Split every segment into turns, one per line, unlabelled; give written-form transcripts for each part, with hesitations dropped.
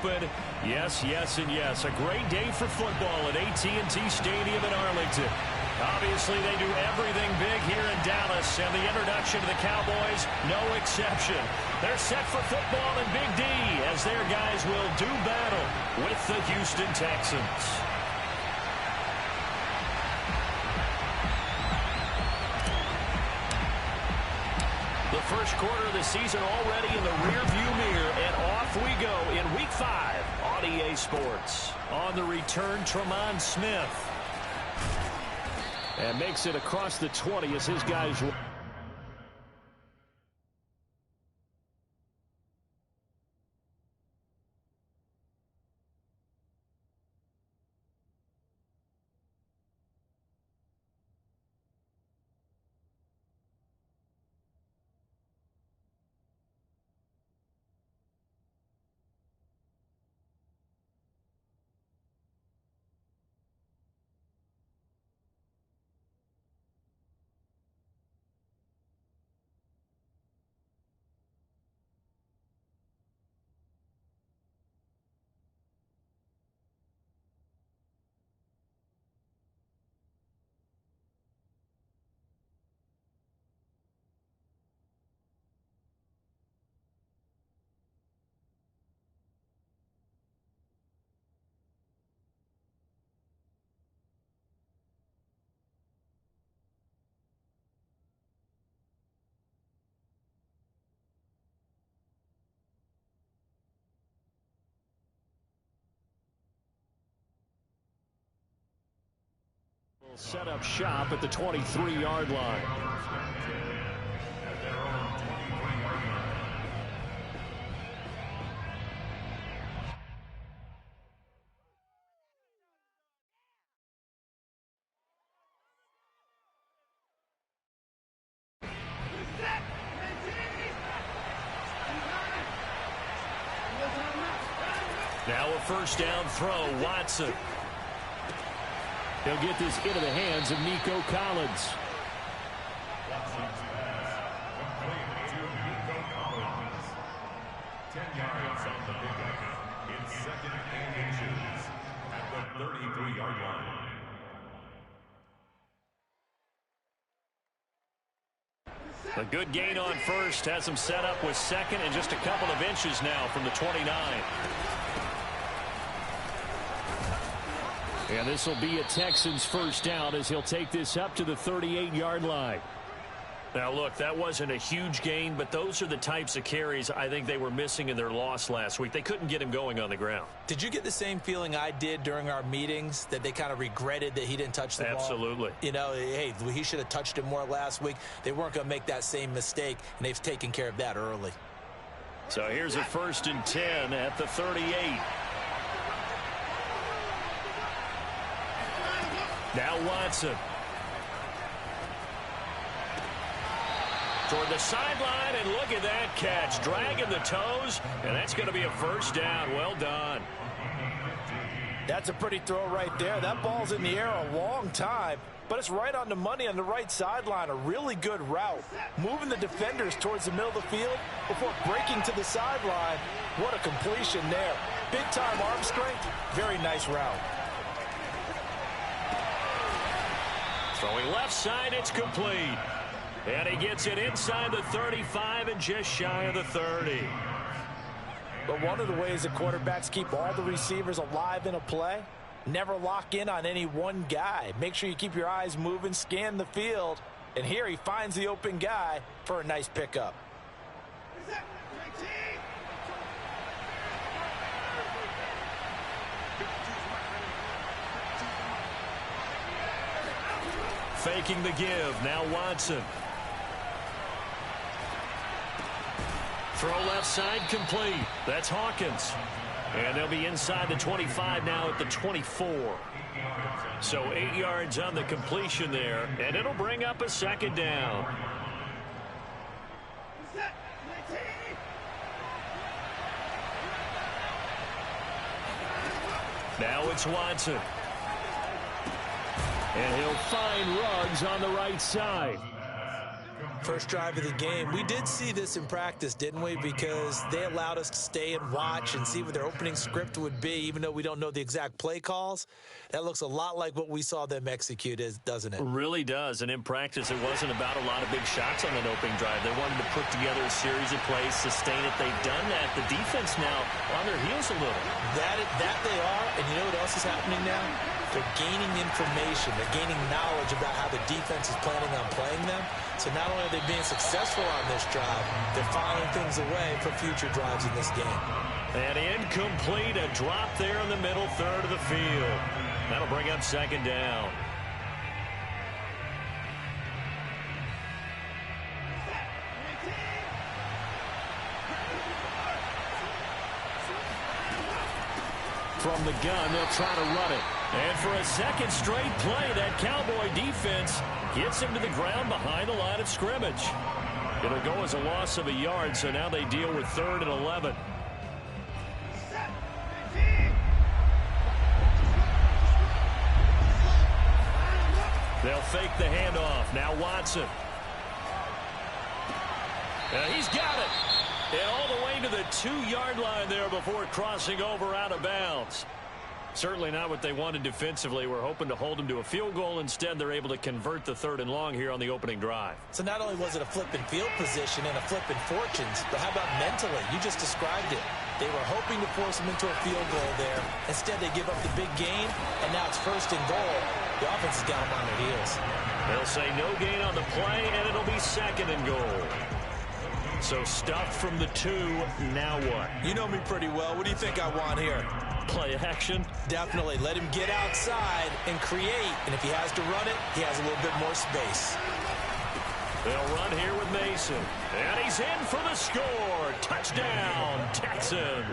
open. Yes, yes, and yes. A great day for football at AT&T Stadium in Arlington. Obviously, they do everything big here in Dallas, and the introduction to the Cowboys, no exception. They're set for football in Big D as their guys will do battle with the Houston Texans. The first quarter of the season already in the rearview mirror, and off we go in Week 5 on EA Sports. On the return, Tremont Smith. And makes it across the 20 as his guys... Set up shop at the 23-yard line. Now a first down throw, Watson. He'll get this into the hands of Nico Collins. A good gain on first, has him set up with second and just a couple of inches now from the 29. And this will be a Texans first down as he'll take this up to the 38-yard line. Now, look, that wasn't a huge gain, but those are the types of carries I think they were missing in their loss last week. They couldn't get him going on the ground.
Did you get the same feeling I did during our meetings, that they kind of regretted that he didn't touch the ball?
Absolutely.
You know, hey, he should have touched it more last week. They weren't going to make that same mistake, and they've taken care of that early.
So here's a 1st and 10 at the 38. Now Watson. Toward the sideline, and look at that catch. Dragging the toes, and that's going to be a first down. Well done.
That's a pretty throw right there. That ball's in the air a long time, but it's right on the money on the right sideline. A really good route. Moving the defenders towards the middle of the field before breaking to the sideline. What a completion there. Big-time arm strength. Very nice route.
Throwing left side, it's complete. And he gets it inside the 35 and just shy of the 30.
But one of the ways the quarterbacks keep all the receivers alive in a play, never lock in on any one guy. Make sure you keep your eyes moving, scan the field. And here he finds the open guy for a nice pickup.
Faking the give. Now Watson. Throw left side complete. That's Hawkins. And they'll be inside the 25 now at the 24. So 8 yards on the completion there. And it'll bring up a second down. Now it's Watson. And he'll find Ruggs on the right side.
First drive of the game. We did see this in practice, didn't we? Because they allowed us to stay and watch and see what their opening script would be, even though we don't know the exact play calls. That looks a lot like what we saw them execute, doesn't it?
Really does. And in practice, it wasn't about a lot of big shots on that opening drive. They wanted to put together a series of plays, sustain it. They've done that. The defense now on their heels a little. That
they are. And you know what else is happening now? They're gaining information. They're gaining knowledge about how the defense is planning on playing them. So not only are they being successful on this drive, they're filing things away for future drives in this game.
And incomplete, a drop there in the middle third of the field. That'll bring up second down. From the gun, they'll try to run it. And for a second straight play, that Cowboy defense gets him to the ground behind the line of scrimmage. It'll go as a loss of a yard, so now they deal with 3rd and 11. They'll fake the handoff. Now Watson. He's got it. And all the way to the 2-yard line there before crossing over out of bounds. Certainly not what they wanted defensively. We're hoping to hold them to a field goal. Instead, they're able to convert the 3rd and long here on the opening drive.
So not only was it a flipping field position and a flipping fortunes, but how about mentally? You just described it. They were hoping to force them into a field goal there. Instead, they give up the big gain, and now it's 1st and goal. The offense has got them on their heels.
They'll say no gain on the play, and it'll be 2nd and goal. So stuffed from the 2, now what?
You know me pretty well. What do you think I want here?
Play action?
Definitely. Let him get outside and create. And if he has to run it, he has a little bit more space.
They'll run here with Mason. And he's in for the score. Touchdown, Texans.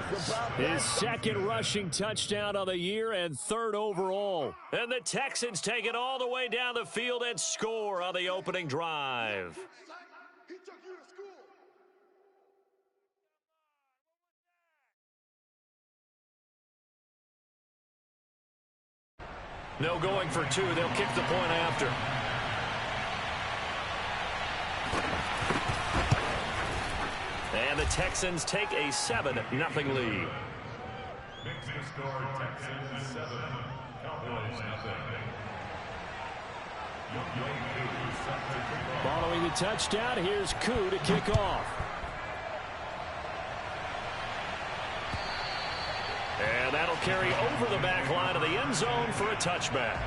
His 2nd rushing touchdown of the year and 3rd overall. And the Texans take it all the way down the field and score on the opening drive. No going for 2. They'll kick the point after. And the Texans take a 7-0 lead. Texans 7, Cowboys 0. Following the touchdown, here's Koo to kick off. And that'll carry over the back line of the end zone for a touchback.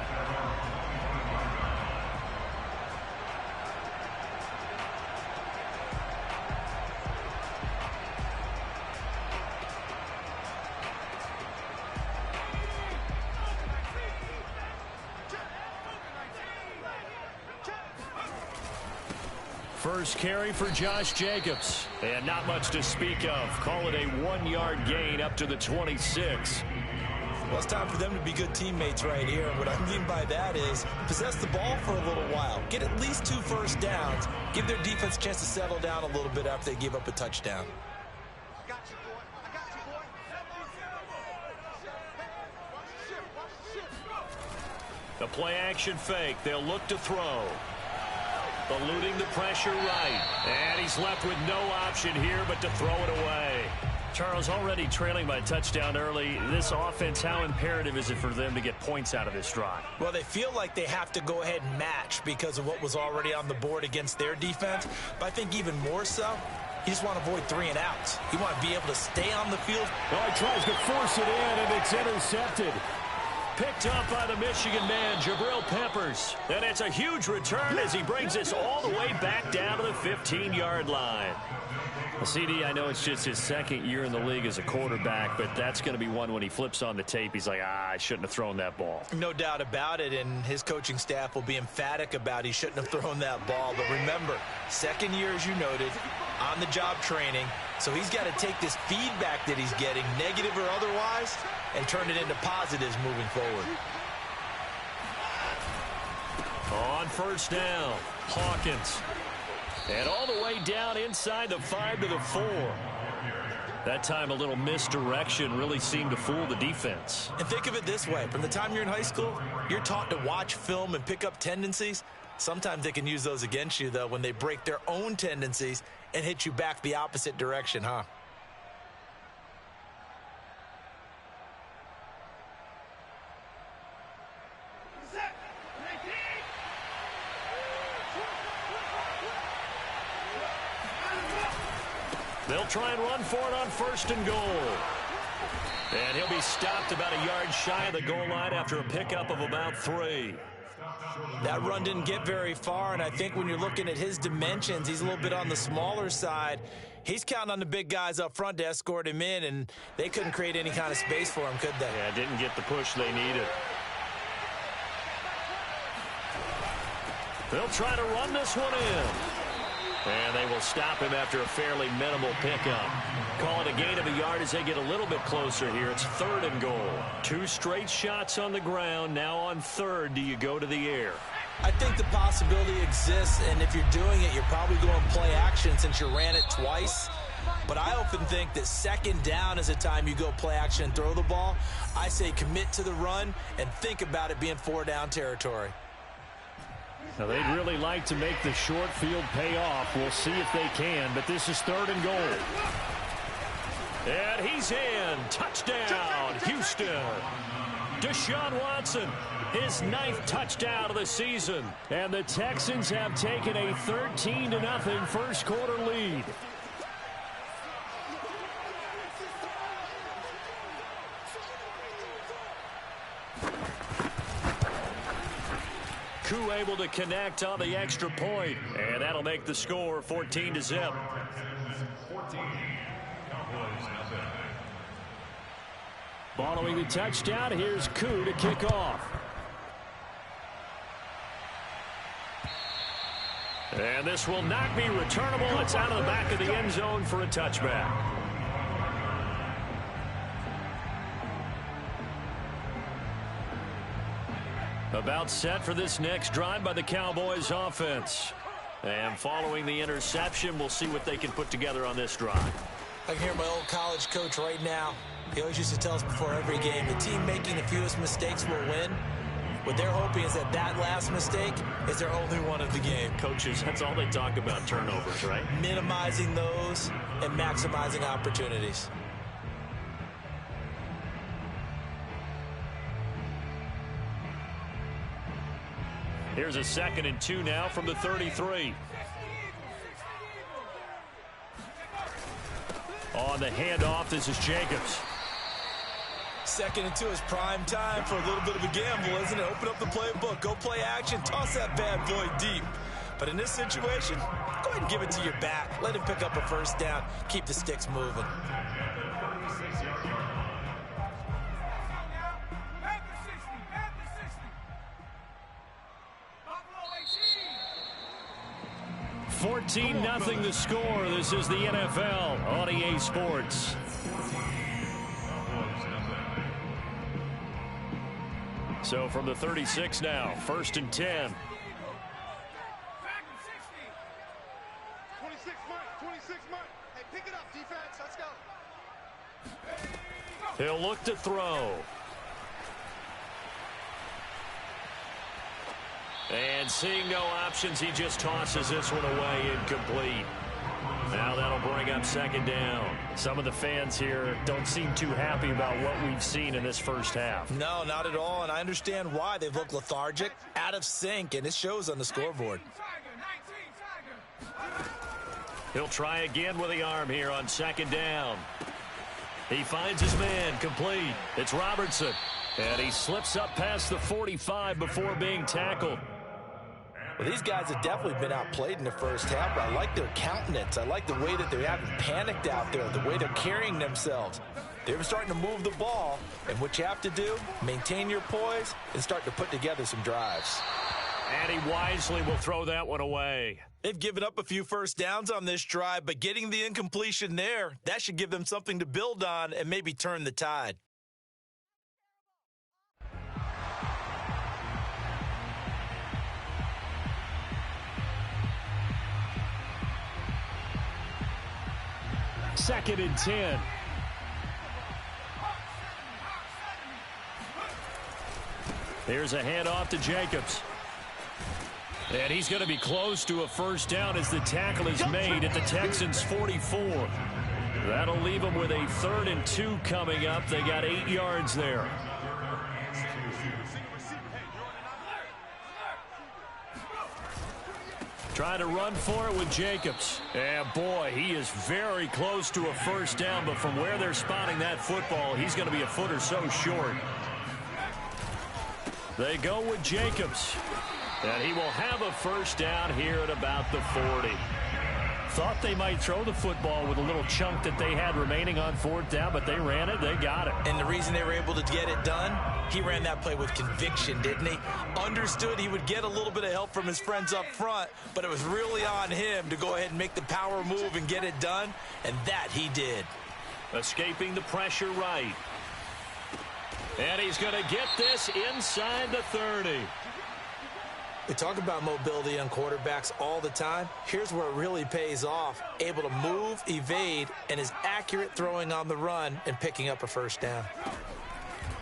First carry for Josh Jacobs. And not much to speak of. Call it a 1-yard gain up to the 26.
Well, it's time for them to be good teammates right here. And what I mean by that is possess the ball for a little while. Get at least 2 first downs. Give their defense a chance to settle down a little bit after they give up a touchdown.
I got you, boy. I got you, boy.
The play action fake. They'll look to throw. Eluding the pressure right. And he's left with no option here but to throw it away. Charles, already trailing by a touchdown early. This offense, how imperative is it for them to get points out of this drive?
Well, they feel like they have to go ahead and match because of what was already on the board against their defense. But I think even more so, you just want to avoid 3 and outs. You want to be able to stay on the field.
Oh, he tries to force it in, and it's intercepted. Picked up by the Michigan man, Jabril Peppers. And it's a huge return as he brings us all the way back down to the 15-yard line. Well, CD, I know it's just his 2nd year in the league as a quarterback, but that's going to be one when he flips on the tape. He's like, I shouldn't have thrown that ball.
No doubt about it, and his coaching staff will be emphatic about he shouldn't have thrown that ball. But remember, 2nd year, as you noted, on-the-job training. So he's got to take this feedback that he's getting, negative or otherwise, and turn it into positives moving forward.
On first down, Hawkins. And all the way down inside the 5 to the 4. That time a little misdirection really seemed to fool the defense.
And think of it this way. From the time you're in high school, you're taught to watch film and pick up tendencies. Sometimes they can use those against you, though, when they break their own tendencies and hit you back the opposite direction, huh?
They'll try and run for it on 1st and goal. And he'll be stopped about a yard shy of the goal line after a pickup of about 3.
That run didn't get very far, and I think when you're looking at his dimensions, he's a little bit on the smaller side. He's counting on the big guys up front to escort him in, and they couldn't create any kind of space for him, could they?
Yeah, didn't get the push they needed. They'll try to run this one in. And they will stop him after a fairly minimal pickup. Call it a gain of a yard as they get a little bit closer here. It's 3rd and goal. 2 straight shots on the ground. Now on 3rd, do you go to the air?
I think the possibility exists, and if you're doing it, you're probably going play action since you ran it twice. But I often think that 2nd down is the time you go play action and throw the ball. I say commit to the run and think about it being 4-down territory.
Now, they'd really like to make the short field pay off. We'll see if they can, but this is 3rd and goal. And he's in. Touchdown, Houston. Deshaun Watson, his 9th touchdown of the season. And the Texans have taken a 13-0 first quarter lead. Koo able to connect on the extra point, and that'll make the score 14-0. Following the touchdown, here's Koo to kick off. And this will not be returnable. It's out of the back of the end zone for a touchback. About set for this next drive by the Cowboys offense. And following the interception, we'll see what they can put together on this drive.
I can hear my old college coach right now. He always used to tell us before every game, the team making the fewest mistakes will win. What they're hoping is that that last mistake is their only one of the game.
Coaches, that's all they talk about, turnovers, right?
Minimizing those and maximizing opportunities.
Here's a 2nd and 2 now from the 33. On the handoff, this is Jacobs.
2nd and 2 is prime time for a little bit of a gamble, isn't it? Open up the playbook, go play action, toss that bad boy deep. But in this situation, go ahead and give it to your back. Let him pick up a 1st down. Keep the sticks moving.
Nothing the score. This is the NFL on EA Sports. So from the 36 now, 1st and 10.
26 Mike. Hey, pick it up, defense. Let's go.
He'll look to throw. And seeing no options, he just tosses this one away, incomplete. Now that'll bring up 2nd down. Some of the fans here don't seem too happy about what we've seen in this first half.
No, not at all, and I understand why. They've looked lethargic, out of sync, and it shows on the scoreboard.
He'll try again with the arm here on 2nd down. He finds his man, complete. It's Robertson, and he slips up past the 45 before being tackled.
Well, these guys have definitely been outplayed in the first half, but I like their countenance. I like the way that they haven't panicked out there, the way they're carrying themselves. They're starting to move the ball, and what you have to do, maintain your poise and start to put together some drives.
And he wisely will throw that one away.
They've given up a few 1st downs on this drive, but getting the incompletion there, that should give them something to build on and maybe turn the tide.
Second and 10. Here's a handoff to Jacobs. And he's going to be close to a first down as the tackle is made at the Texans' 44. That'll leave them with a 3rd and 2 coming up. They got 8 yards there. Trying to run for it with Jacobs. And boy, he is very close to a first down, but from where they're spotting that football, he's going to be a foot or so short. They go with Jacobs. And he will have a first down here at about the 40. Thought they might throw the football with a little chunk that they had remaining on 4th down, but they ran it, they got it.
And the reason they were able to get it done, he ran that play with conviction, didn't he? Understood he would get a little bit of help from his friends up front, but it was really on him to go ahead and make the power move and get it done, and that he did.
Escaping the pressure right. And he's going to get this inside the 30.
We talk about mobility on quarterbacks all the time. Here's where it really pays off. Able to move, evade, and is accurate throwing on the run and picking up a first down.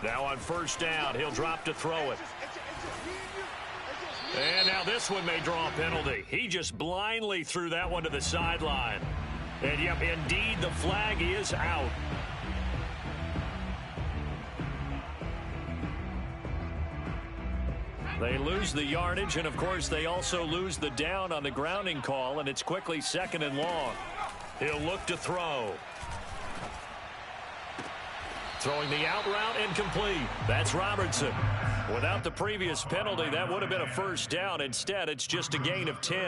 Now on first down, he'll drop to throw it. And now this one may draw a penalty. He just blindly threw that one to the sideline. And yep, indeed, the flag is out. They lose the yardage, and of course they also lose the down on the grounding call, and it's quickly 2nd and long. He'll look to throw. Throwing the out route incomplete. That's Robertson. Without the previous penalty, that would have been a first down. Instead, it's just a gain of 10.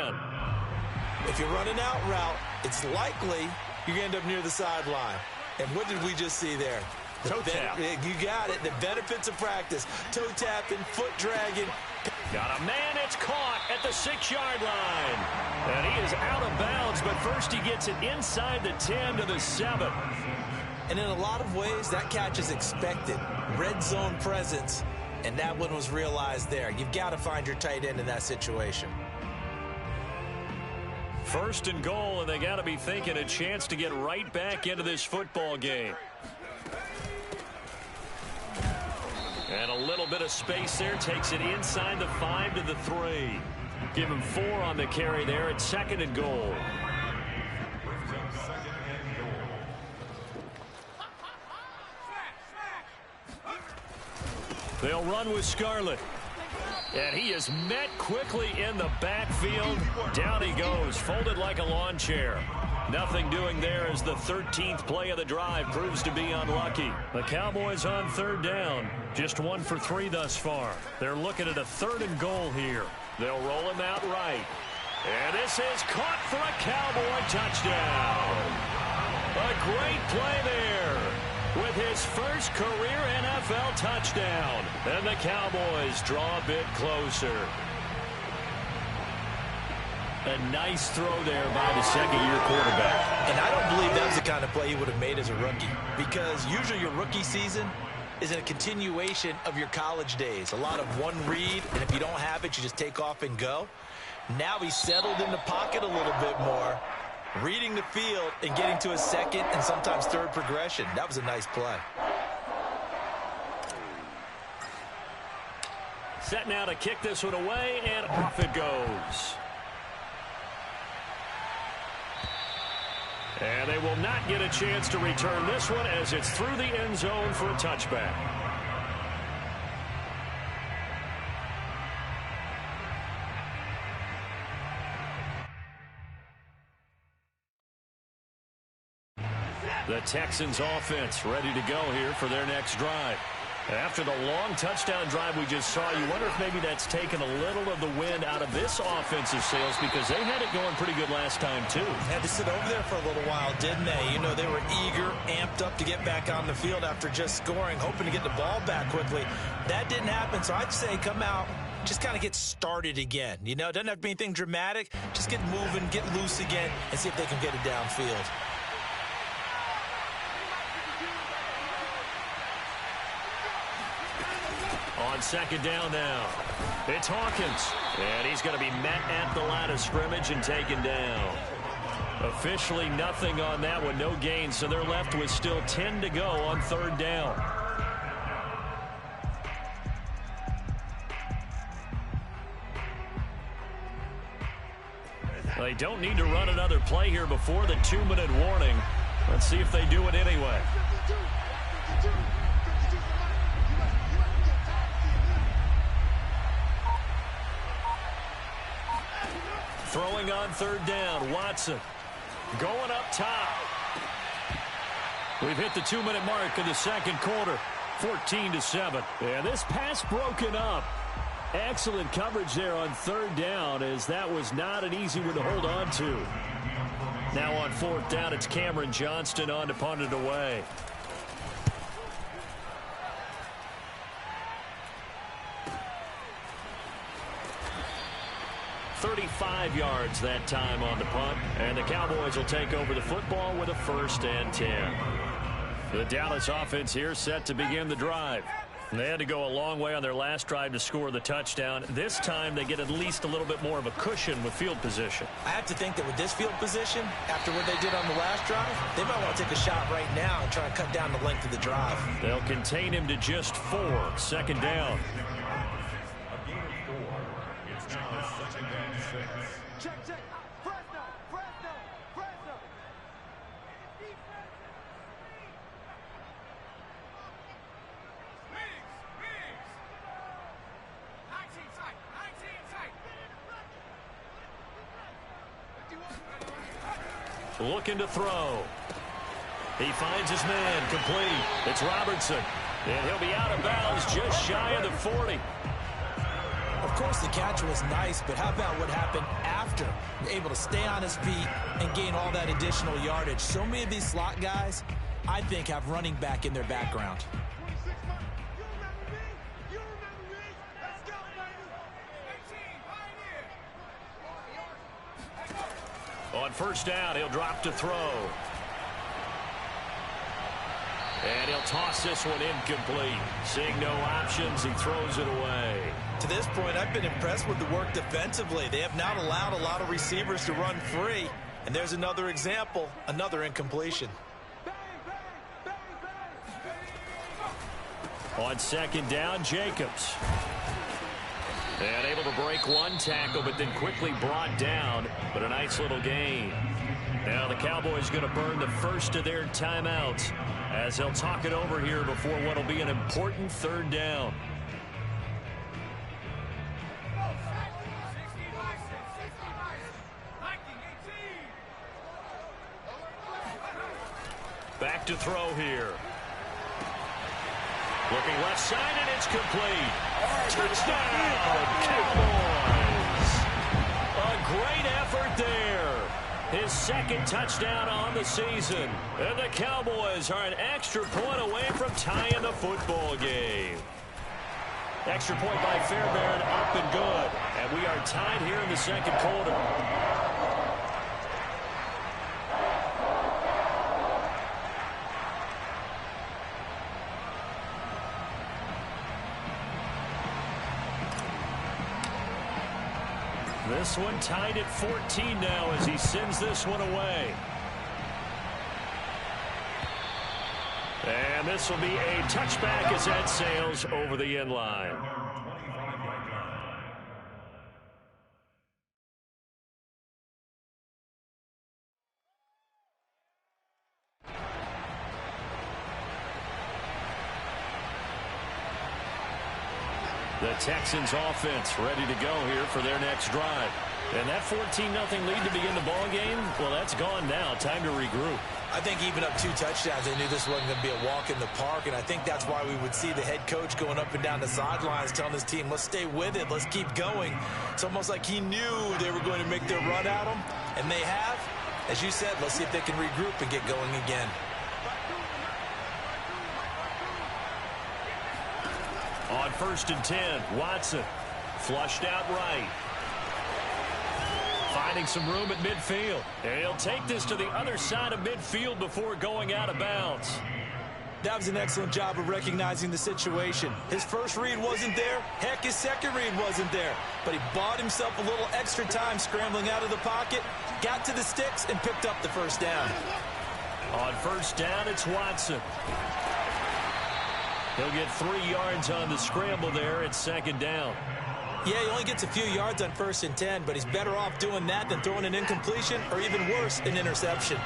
If you run an out route, it's likely you're going to end up near the sideline. And what did we just see there?
Toe tap.
You got it. The benefits of practice. Toe tapping, foot dragging.
Got a man. It's caught at the 6-yard line. And he is out of bounds, but first he gets it inside the 10 to the 7.
And in a lot of ways, that catch is expected. Red zone presence. And that one was realized there. You've got to find your tight end in that situation.
1st and goal, and they got to be thinking a chance to get right back into this football game. And a little bit of space there. Takes it inside the 5 to the 3. Give him 4 on the carry there at 2nd and goal. They'll run with Scarlett. And he is met quickly in the backfield. Down he goes, folded like a lawn chair. Nothing doing there as the 13th play of the drive proves to be unlucky. The Cowboys on 3rd down. Just 1 for 3 thus far. They're looking at a 3rd and goal here. They'll roll him out right. And this is caught for a Cowboy touchdown. A great play there with his first career NFL touchdown. And the Cowboys draw a bit closer. A nice throw there by the 2nd-year quarterback.
And I don't believe that was the kind of play he would have made as a rookie, because usually your rookie season is a continuation of your college days. A lot of one read, and if you don't have it, you just take off and go. Now he's settled in the pocket a little bit more, reading the field and getting to a 2nd and sometimes 3rd progression. That was a nice play.
Set now to kick this one away, and off it goes. And they will not get a chance to return this one as it's through the end zone for a touchback. The Texans offense ready to go here for their next drive. After the long touchdown drive we just saw, you wonder if maybe that's taken a little of the wind out of this offensive sails, because they had it going pretty good last time too.
Had to sit over there for a little while, didn't they? You know, they were eager, amped up to get back on the field after just scoring, hoping to get the ball back quickly. That didn't happen, so I'd say come out, just kind of get started again. You know, it doesn't have to be anything dramatic. Just get moving, get loose again, and see if they can get it downfield.
On 2nd down now, it's Hawkins. And he's going to be met at the line of scrimmage and taken down. Officially nothing on that one, no gain, so they're left with still 10 to go on 3rd down. They don't need to run another play here before the 2-minute warning. Let's see if they do it anyway. Throwing on 3rd down, Watson. Going up top. We've hit the 2-minute mark in the 2nd quarter. 14-7. And this pass broken up. Excellent coverage there on 3rd down, as that was not an easy one to hold on to. Now on 4th down, it's Cameron Johnston on to punt it away. $35 yards that time on the punt, and the Cowboys will take over the football with a 1st and 10. The Dallas offense here set to begin the drive. They had to go a long way on their last drive to score the touchdown. This time they get at least a little bit more of a cushion with field position.
I have to think that with this field position, after what they did on the last drive, they might want to take a shot right now and try to cut down the length of the drive.
They'll contain him to just 4. 2nd down. Looking to throw. He finds his man, complete. It's Robertson, and he'll be out of bounds just shy of the 40.
Of course, the catch was nice, but how about what happened after? Able to stay on his feet and gain all that additional yardage. So many of these slot guys, I think, have running back in their background.
On 1st down, he'll drop to throw. And he'll toss this one incomplete. Seeing no options, he throws it away.
To this point, I've been impressed with the work defensively. They have not allowed a lot of receivers to run free. And there's another example, another incompletion.
On 2nd down, Jacobs. And able to break one tackle, but then quickly brought down. But a nice little gain. Now the Cowboys going to burn the first of their timeouts as they'll talk it over here before what will be an important 3rd down. Back to throw here. Looking left side, and it's complete. Touchdown, Cowboys. A great effort there. His 2nd touchdown on the season. And the Cowboys are an extra point away from tying the football game. Extra point by Fairbairn, up and good. And we are tied here in the 2nd quarter. This one tied at 14 now as he sends this one away. And this will be a touchback as that sails over the end line. The Texans offense ready to go here for their next drive. And that 14-0 lead to begin the ball game, well, that's gone now. Time to regroup.
I think even up 2 touchdowns, they knew this wasn't going to be a walk in the park, and I think that's why we would see the head coach going up and down the sidelines telling his team, let's stay with it, let's keep going. It's almost like he knew they were going to make their run at him, and they have. As you said, let's see if they can regroup and get going again.
On 1st and 10, Watson flushed out right. Finding some room at midfield. And he'll take this to the other side of midfield before going out of bounds.
That was an excellent job of recognizing the situation. His first read wasn't there. Heck, his second read wasn't there. But he bought himself a little extra time scrambling out of the pocket, got to the sticks, and picked up the 1st down.
On 1st down, it's Watson. He'll get 3 yards on the scramble there at 2nd down.
Yeah, he only gets a few yards on 1st and 10, but he's better off doing that than throwing an incompletion or even worse, an interception.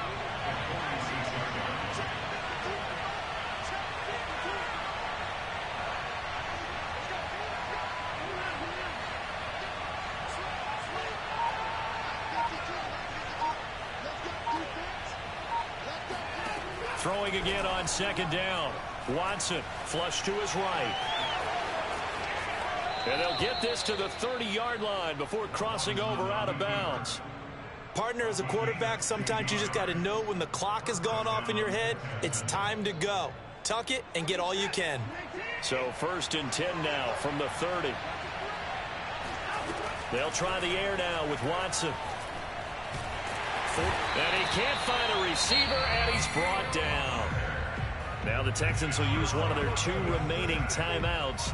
Throwing again on 2nd down. Watson flush to his right. And they'll get this to the 30-yard line before crossing over out of bounds.
Partner, as a quarterback, sometimes you just got to know when the clock has gone off in your head, it's time to go. Tuck it and get all you can.
So 1st and 10 now from the 30. They'll try the air now with Watson. And he can't find a receiver, and he's brought down. Now the Texans will use one of their 2 remaining timeouts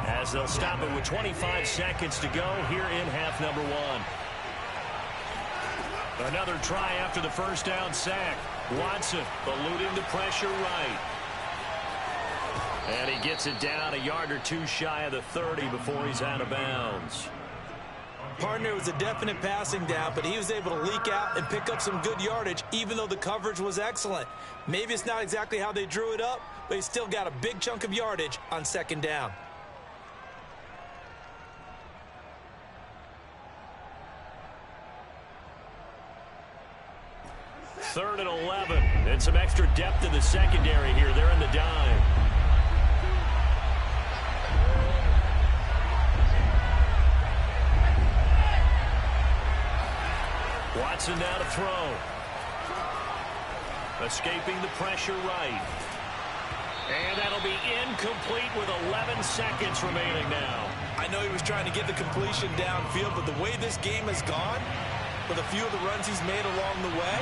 as they'll stop it with 25 seconds to go here in half number 1. Another try after the 1st down sack. Watson eluding the pressure right. And he gets it down a yard or 2 shy of the 30 before he's out of bounds.
Partner, was a definite passing down, but he was able to leak out and pick up some good yardage, even though the coverage was excellent. Maybe it's not exactly how they drew it up, but he still got a big chunk of yardage on 2nd down.
Third and 11, and some extra depth in the secondary here. They're in the dime. Watson now to throw. Escaping the pressure right. And that'll be incomplete with 11 seconds remaining now.
I know he was trying to get the completion downfield, but the way this game has gone, with a few of the runs he's made along the way,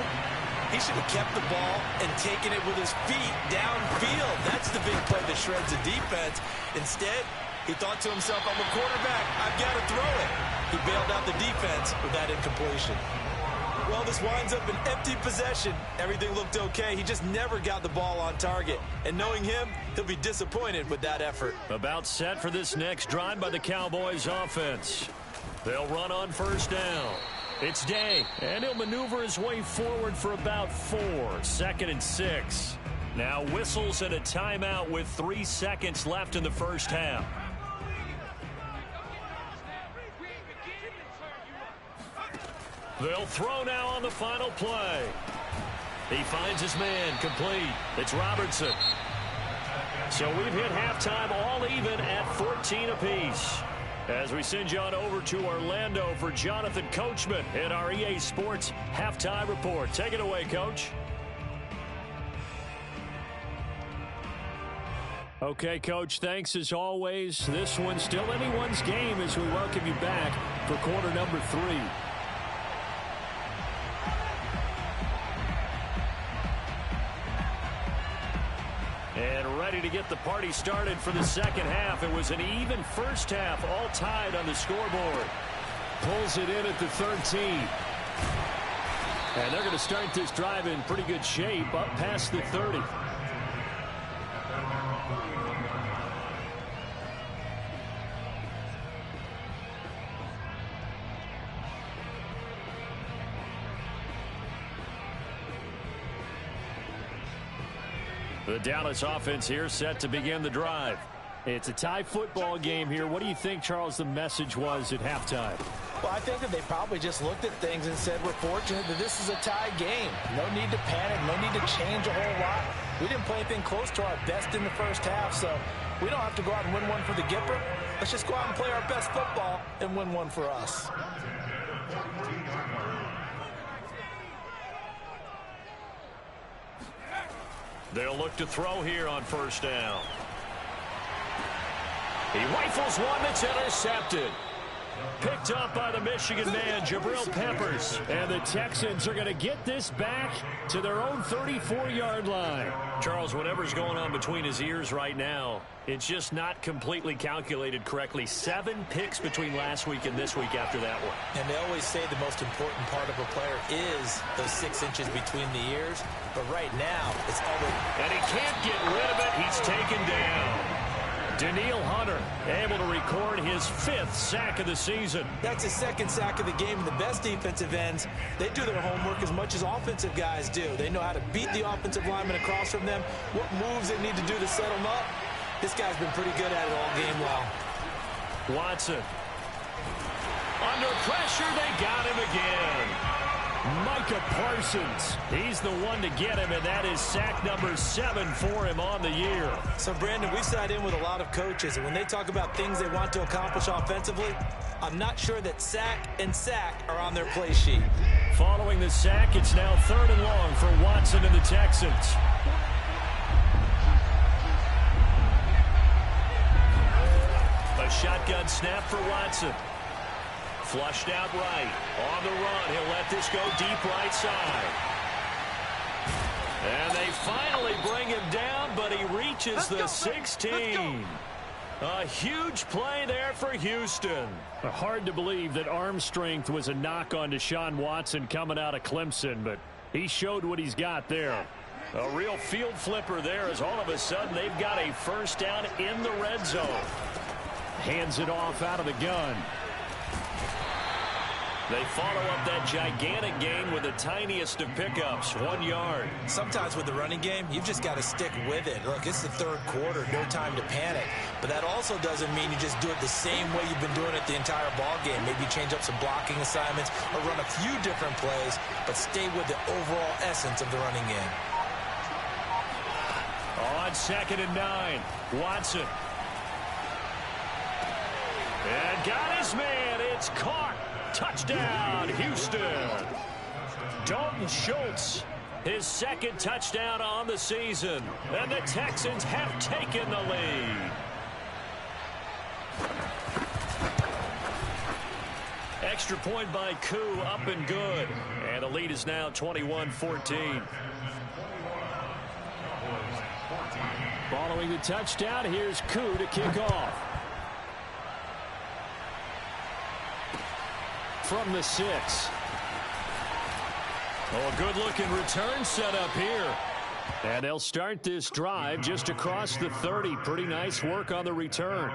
he should have kept the ball and taken it with his feet downfield. That's the big play that shreds the defense. Instead, he thought to himself, I'm a quarterback, I've got to throw it. He bailed out the defense with that incompletion. Well, this winds up an empty possession. Everything looked okay. He just never got the ball on target. And knowing him, he'll be disappointed with that effort.
About set for this next drive by the Cowboys offense. They'll run on 1st down. It's Day, and he'll maneuver his way forward for about 4. 2nd and 6. Now whistles and a timeout with 3 seconds left in the 1st half. They'll throw now on the final play. He finds his man complete. It's Robertson. So we've hit halftime all even at 14 apiece. As we send you on over to Orlando for Jonathan Coachman in our EA Sports Halftime Report. Take it away, Coach. Okay, Coach, thanks as always. This one's still anyone's game as we welcome you back for quarter number 3. And ready to get the party started for the 2nd half. It was an even 1st half, all tied on the scoreboard. Pulls it in at the 13. And they're going to start this drive in pretty good shape up past the 30. The Dallas offense here set to begin the drive. It's a tie football game here. What do you think, Charles, the message was at halftime?
Well, I think that they probably just looked at things and said, we're fortunate that this is a tie game. No need to panic. No need to change a whole lot. We didn't play anything close to our best in the 1st half, so we don't have to go out and win one for the Gipper. Let's just go out and play our best football and win one for us.
They'll look to throw here on 1st down. He rifles one that's intercepted. Picked up by the Michigan man, Jabril Peppers. And the Texans are going to get this back to their own 34-yard line. Charles, whatever's going on between his ears right now, it's just not completely calculated correctly. 7 picks between last week and this week after that one.
And they always say the most important part of a player is those 6 inches between the ears. But right now, it's always...
And he can't get rid of it. He's taken down. Danielle Hunter able to record his 5th sack of the season.
That's his 2nd sack of the game. The best defensive ends, they do their homework as much as offensive guys do. They know how to beat the offensive lineman across from them, what moves they need to do to set them up. This guy's been pretty good at it all game long.
Watson. Under pressure, they got him again. Micah Parsons, he's the one to get him, and that is sack number 7 for him on the year.
So, Brandon, we sat in with a lot of coaches, and when they talk about things they want to accomplish offensively, I'm not sure that sack and sack are on their play sheet.
Following the sack, it's now 3rd and long for Watson and the Texans. A shotgun snap for Watson. Flushed out right. On the run. He'll let this go deep right side. And they finally bring him down, but he reaches the 16. A huge play there for Houston. Hard to believe that arm strength was a knock on Deshaun Watson coming out of Clemson, but he showed what he's got there. A real field flipper there as all of a sudden they've got a 1st down in the red zone. Hands it off out of the gun. They follow up that gigantic gain with the tiniest of pickups, 1 yard.
Sometimes with the running game, you've just got to stick with it. Look, it's the 3rd quarter, no time to panic. But that also doesn't mean you just do it the same way you've been doing it the entire ball game. Maybe change up some blocking assignments or run a few different plays, but stay with the overall essence of the running game.
On 2nd and 9, Watson. And got his man. It's caught. Touchdown, Houston. Dalton Schultz, his 2nd touchdown on the season. And the Texans have taken the lead. Extra point by Koo, up and good. And the lead is now 21-14. Following the touchdown, here's Koo to kick off. From the 6. Oh, a good-looking return set up here. And they'll start this drive just across the 30. Pretty nice work on the return.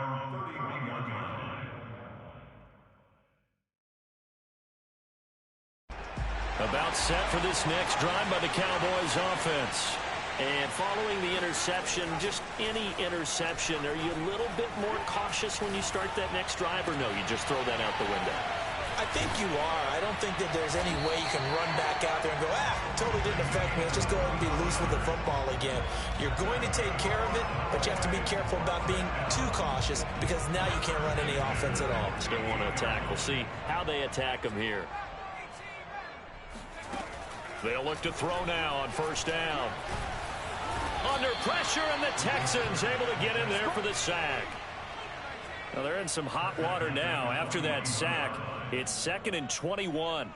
About set for this next drive by the Cowboys offense. And following the interception, just any interception, are you a little bit more cautious when you start that next drive, or no, you just throw that out the window?
I think you are. I don't think that there's any way you can run back out there and go, totally didn't affect me. Let's just go ahead and be loose with the football again. You're going to take care of it, but you have to be careful about being too cautious because now you can't run any offense at all.
Still want to attack. We'll see how they attack them here. They'll look to throw now on 1st down. Under pressure, and the Texans able to get in there for the sack. Well, they're in some hot water now. After that sack, it's 2nd and 21.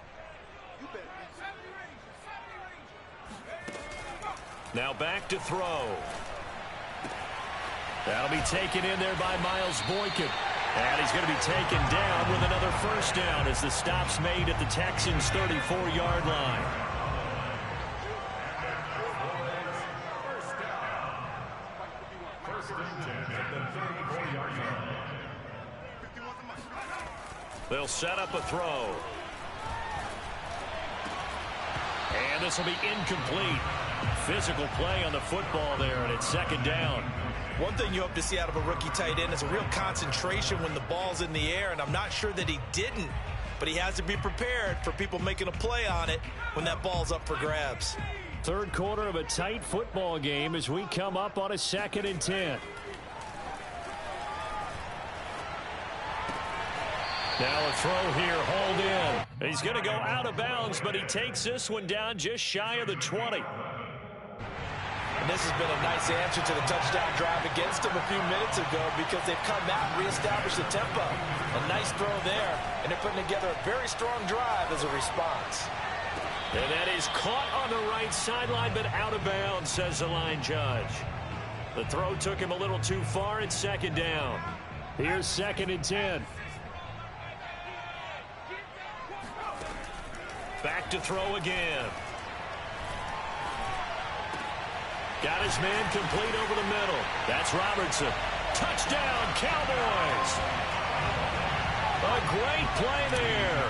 Now back to throw. That'll be taken in there by Miles Boykin. And he's going to be taken down with another 1st down as the stop's made at the Texans' 34-yard line. They'll set up a throw. And this will be incomplete. Physical play on the football there, and it's 2nd down.
One thing you hope to see out of a rookie tight end is a real concentration when the ball's in the air, and I'm not sure that he didn't, but he has to be prepared for people making a play on it when that ball's up for grabs.
3rd quarter of a tight football game as we come up on a 2nd and 10. Now a throw here, hauled in. He's going to go out of bounds, but he takes this one down just shy of the 20.
And this has been a nice answer to the touchdown drive against him a few minutes ago because they've come out and reestablished the tempo. A nice throw there, and they're putting together a very strong drive as a response.
And that is caught on the right sideline, but out of bounds, says the line judge. The throw took him a little too far. It's 2nd down. Here's 2nd and 10. Back to throw again. Got his man complete over the middle. That's Robertson. Touchdown, Cowboys. A great play there.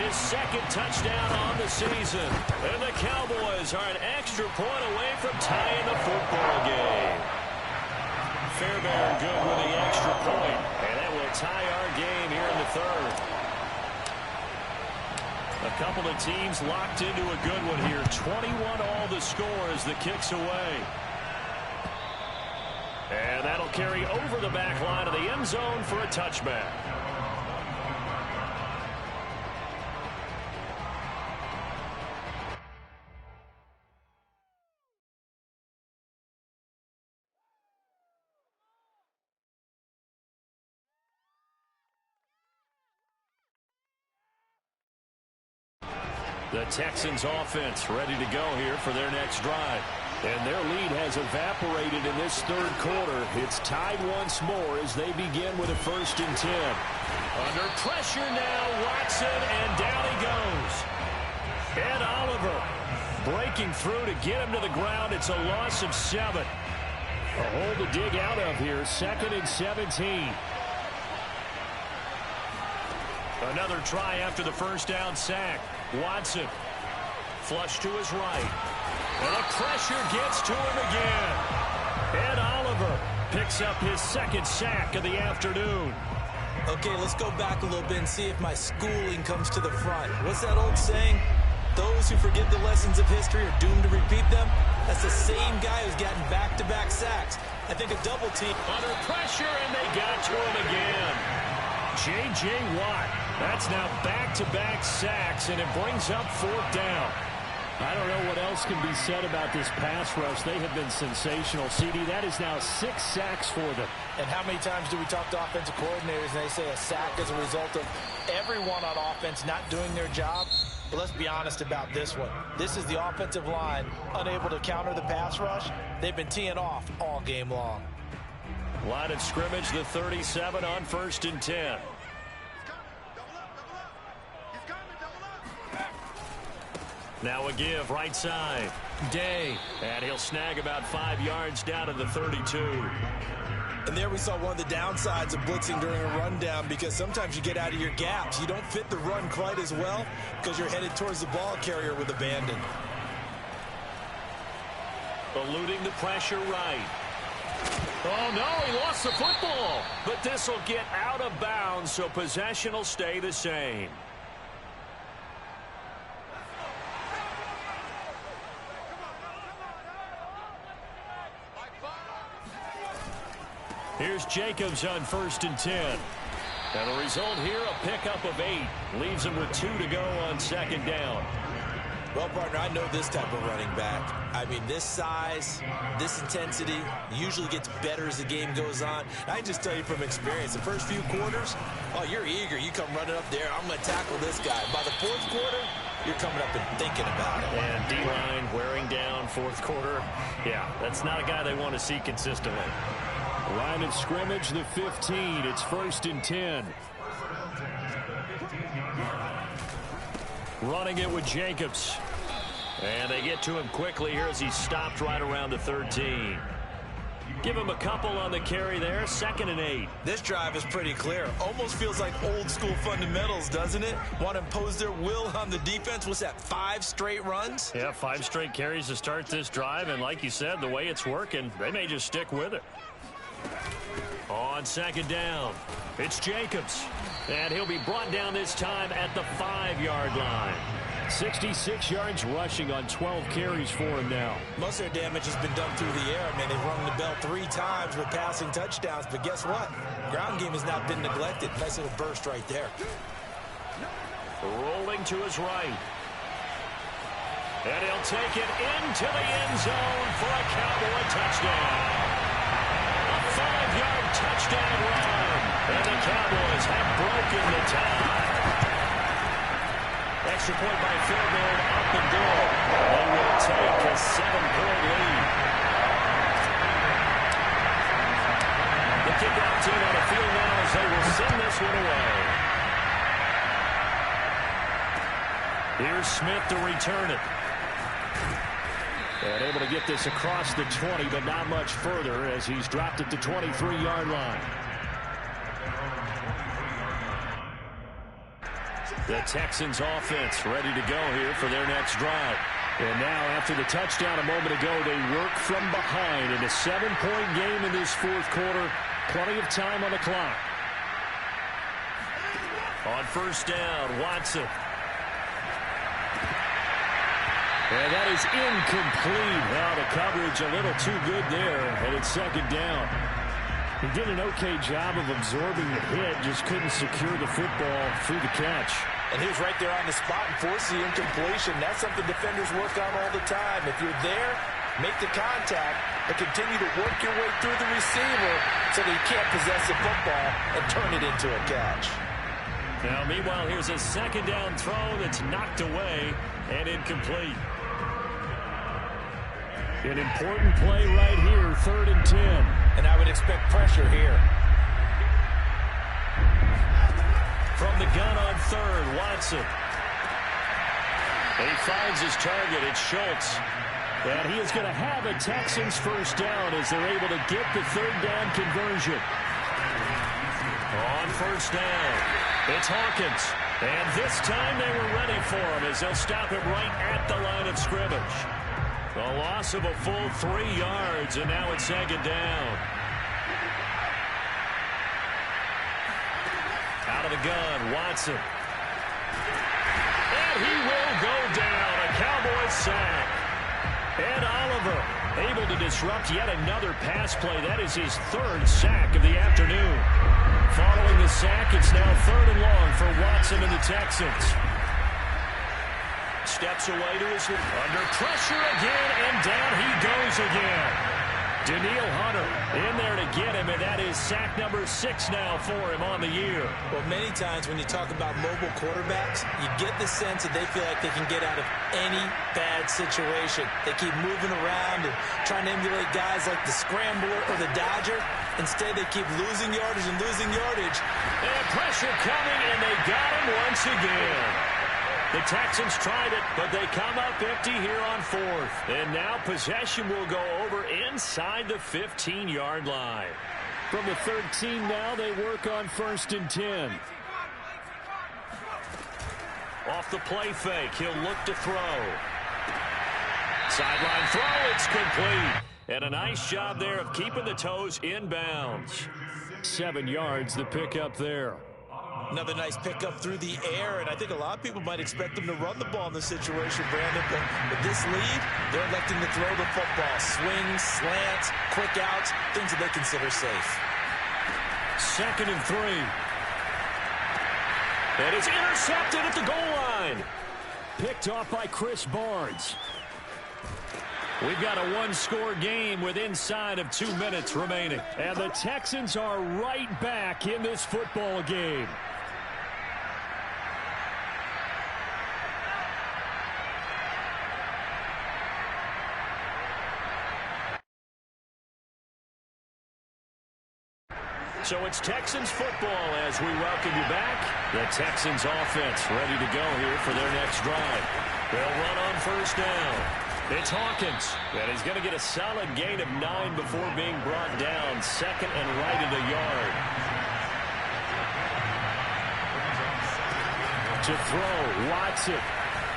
His second touchdown on the season. And the Cowboys are an extra point away from tying the football game. Fairbairn good with the extra point. And that will tie our game here in the third. A couple of teams locked into a good one here. 21 all the score as the kick's away. And that'll carry over the back line of the end zone for a touchback. The Texans offense ready to go here for their next drive. And their lead has evaporated in this third quarter. It's tied once more as they begin with a 1st and 10. Under pressure now, Watson, and down he goes. Ed Oliver breaking through to get him to the ground. It's a loss of 7. A hole to dig out of here. 2nd and 17. Another try after the first down sack. Watson, flush to his right. And the pressure gets to him again. Ed Oliver picks up his 2nd sack of the afternoon.
Okay, let's go back a little bit and see if my schooling comes to the front. What's that old saying? Those who forget the lessons of history are doomed to repeat them. That's the same guy who's gotten back-to-back sacks. I think a double team.
Under pressure, and they got to him again. J.J. Watt. That's now back-to-back sacks, and it brings up 4th down. I don't know what else can be said about this pass rush. They have been sensational. CD, that is now 6 sacks for them.
And how many times do we talk to offensive coordinators and they say a sack is a result of everyone on offense not doing their job? But let's be honest about this one. This is the offensive line unable to counter the pass rush. They've been teeing off all game long.
Line of scrimmage, the 37 on 1st and 10. Now a give right side. Day. And he'll snag about 5 yards down to the 32.
And there we saw one of the downsides of blitzing during a rundown, because sometimes you get out of your gaps. You don't fit the run quite as well because you're headed towards the ball carrier with abandon.
Eluding the pressure right. Oh, no, he lost the football. But this will get out of bounds, so possession will stay the same. Here's Jacobs on 1st and 10. And the result here, a pickup of 8. Leaves him with 2 to go on 2nd down.
Well, partner, I know this type of running back. I mean, this size, this intensity usually gets better as the game goes on. I can just tell you from experience, the first few quarters, oh, you're eager. You come running up there, I'm going to tackle this guy. By the 4th quarter, you're coming up and thinking about it.
And D-line wearing down 4th quarter. Yeah, that's not a guy they want to see consistently.
Line of scrimmage, the 15. It's 1st and 10.
Running it with Jacobs. And they get to him quickly here as he stopped right around the 13. Give him a couple on the carry there. 2nd and 8.
This drive is pretty clear. Almost feels like old school fundamentals, doesn't it? Want to impose their will on the defense. What's that, 5 straight runs?
Yeah, 5 straight carries to start this drive. And like you said, the way it's working, they may just stick with it. On 2nd down, it's Jacobs. And he'll be brought down this time at the 5-yard line.
66 yards rushing on 12 carries for him now.
Most of their damage has been done through the air. Man, they've rung the bell 3 times with passing touchdowns. But guess what? Ground game has not been neglected. Nice little burst right there.
Rolling to his right. And he'll take it into the end zone for a Cowboy touchdown. 5-yard touchdown run. And the Cowboys have broken the tie. Extra point by Fairbairn up and good. They will take a 7-point lead. The kickoff team on the field now as they will send this one away. Here's Smith to return it.
And able to get this across the 20, but not much further as he's dropped it to 23-yard line. The Texans offense ready to go here for their next drive. And now after the touchdown a moment ago, they work from behind in a 7-point game in this fourth quarter. Plenty of time on the clock.
On first down, Watson.
And that is incomplete. Now the coverage a little too good there, and it's second down. He did an okay job of absorbing the hit, just couldn't secure the football through the catch.
And he was right there on the spot and forced the incompletion. That's something defenders work on all the time. If you're there, make the contact and continue to work your way through the receiver so that he can't possess the football and turn it into a catch.
Now, meanwhile, here's a second down throw that's knocked away and incomplete.
An important play right here, 3rd and 10.
And I would expect pressure here.
From the gun on third, Watson. He finds his target. It's Schultz.
And he is going to have a Texans first down as they're able to get the 3rd down conversion.
On first down, it's Hawkins. And this time they were ready for him as they'll stop him right at the line of scrimmage. A loss of a full 3 yards, and now it's second down. Out of the gun, Watson. And he will go down. A Cowboys sack. Ed Oliver able to disrupt yet another pass play. That is his 3rd sack of the afternoon. Following the sack, it's now 3rd and long for Watson and the Texans. Steps away to his under pressure again, and down he goes again. Danielle Hunter in there to get him, and that is sack number 6 now for him on the year.
Well, many times when you talk about mobile quarterbacks, you get the sense that they feel like they can get out of any bad situation. They keep moving around and trying to emulate guys like the Scrambler or the Dodger. Instead, they keep losing yardage and losing yardage.
And pressure coming, and they got him once again. The Texans tried it, but they come up empty here on 4th. And now possession will go over inside the 15-yard line.
From the 13 now, they work on 1st and 10.
Off the play fake, he'll look to throw. Sideline throw, it's complete. And a nice job there of keeping the toes in bounds.
7 yards, the pickup there.
Another nice pickup through the air, and I think a lot of people might expect them to run the ball in this situation, Brandon, but with this lead, they're electing to throw the football. Swings, slants, quick outs, things that they consider safe.
2nd and 3. And it's intercepted at the goal line.
Picked off by Chris Barnes.
We've got a 1-score game with inside of 2 minutes remaining.
And the Texans are right back in this football game.
So it's Texans football as we welcome you back. The Texans offense ready to go here for their next drive. They'll run on first down. It's Hawkins, and he's going to get a solid gain of 9 before being brought down. 2nd and right at a yard.
To throw, Watson.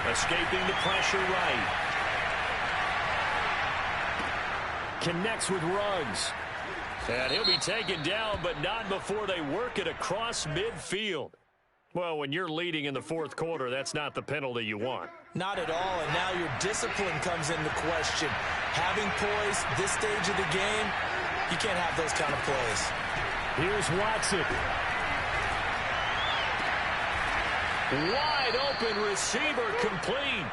Escaping the pressure right.
Connects with Ruggs.
And he'll be taken down, but not before they work it across midfield. Well, when you're leading in the 4th quarter, that's not the penalty you want.
Not at all, and now your discipline comes into question. Having poise this stage of the game, you can't have those kind of plays.
Here's Watson.
Wide open receiver complete.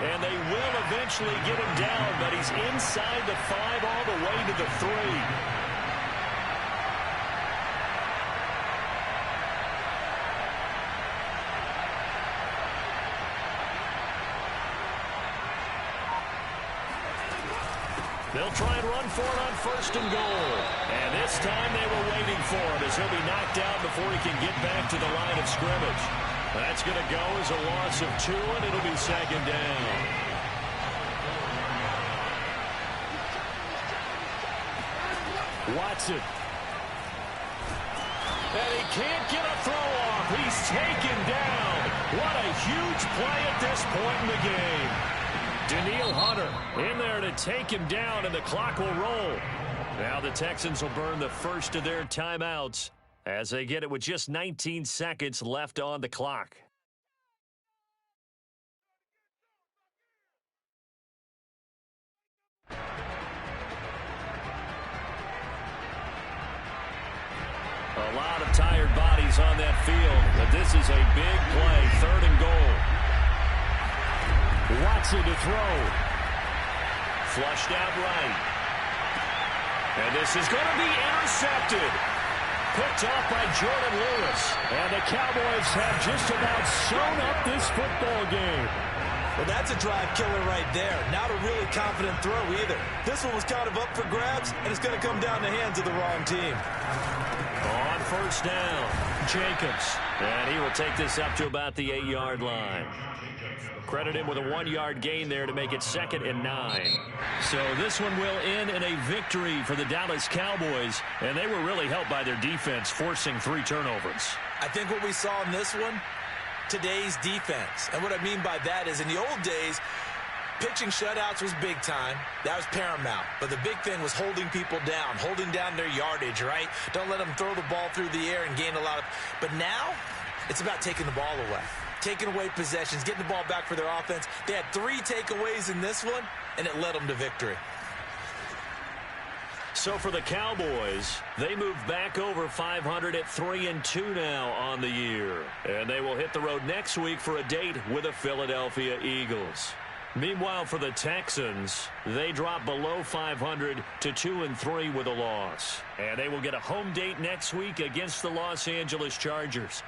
And they will eventually get him down, but he's inside the 5 all the way to the 3. They'll try and run for it on 1st and goal. And this time they were waiting for him as he'll be knocked down before he can get back to the line of scrimmage. That's going to go as a loss of 2, and it'll be 2nd down.
Watson. And he can't get a throw off. He's taken down. What a huge play at this point in the game. Danielle Hunter in there to take him down, and the clock will roll. Now the Texans will burn the first of their timeouts as they get it with just 19 seconds left on the clock. A lot of tired bodies on that field, but this is a big play, 3rd and goal. Watson to throw. Flushed out right. And this is going to be intercepted. Picked off by Jordan Lewis. And the Cowboys have just about sewn up this football game.
Well, that's a drive killer right there. Not a really confident throw either. This one was kind of up for grabs, and it's going to come down the hands of the wrong team.
On first down, Jacobs. And he will take this up to about the 8-yard line. Credit him with a 1-yard gain there to make it 2nd and 9. So this one will end in a victory for the Dallas Cowboys. And they were really helped by their defense, forcing 3 turnovers.
I think what we saw in this one, today's defense. And what I mean by that is in the old days, pitching shutouts was big time. That was paramount. But the big thing was holding people down, holding down their yardage, right? Don't let them throw the ball through the air and gain a lot of... But now, it's about taking the ball away. Taking away possessions, getting the ball back for their offense. They had 3 takeaways in this one, and it led them to victory.
So for the Cowboys, they move back over 500 at 3-2 now on the year. And they will hit the road next week for a date with the Philadelphia Eagles. Meanwhile, for the Texans, they drop below 500 to 2-3 with a loss. And they will get a home date next week against the Los Angeles Chargers.